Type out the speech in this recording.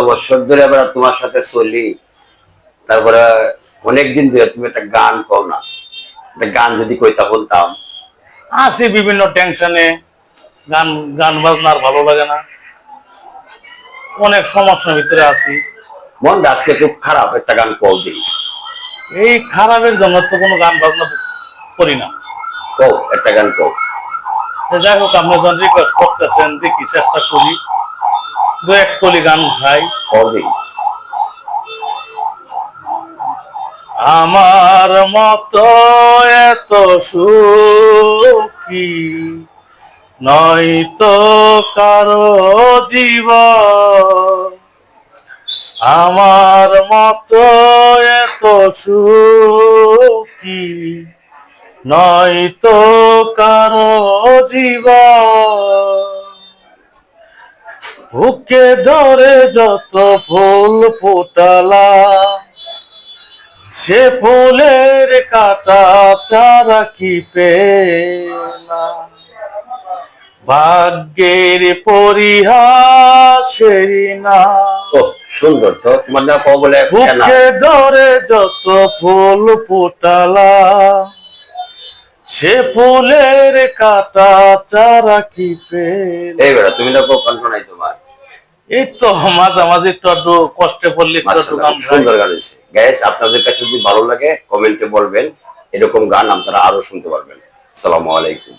বছর ধরে আবার তোমার সাথে চলি, তারপরে অনেকদিন ধরে তুমি একটা গান কও না, একটা গান যদি কইতা বলতাম। আছি বিভিন্ন টেনশনে, গান গান বাজনা আর ভালো লাগে না, অনেক সমস্যার ভিতরে আছি। মনটা আজকে খুব খারাপ, একটা গান কও দিই। এই খারাপের জন্য তো কোনো গান বাজনা করি না। কও, একটা গান কও। যাই হোক, আপনি যখন রিকোয়েস্ট করতেছেন, দেখি চেষ্টা করি, দু এক কলি গান গাই। কও দিই। আমার মতো এত সুখী নয়তো কারো জীবন, আমার মতো এত সুখী নয়তো কারো জীবন। বুকে ধরে যত ফুল ফোটালা, সে ফুলের কাটা চারা কি পেলাম, ভাগ্যের পরিহাসেরই না। ও সুন্দর তো, তোমার না কও বলে বুকে ধরে যত ফুল ফোটালা, সে ফুলের কাটা চারা কি পেলাম। এই বেটা, তুমি না কও কণ্ঠ নাই তোমার। এই তো মাঝামাঝি একটু কষ্টে পড়লে একটু গান গাই। সুন্দর গান হয়েছে গাইস। আপনাদের কাছে যদি ভালো লাগে কমেন্টে বলবেন, এরকম গান আপনারা আরো শুনতে পারবেন। আসসালামু আলাইকুম।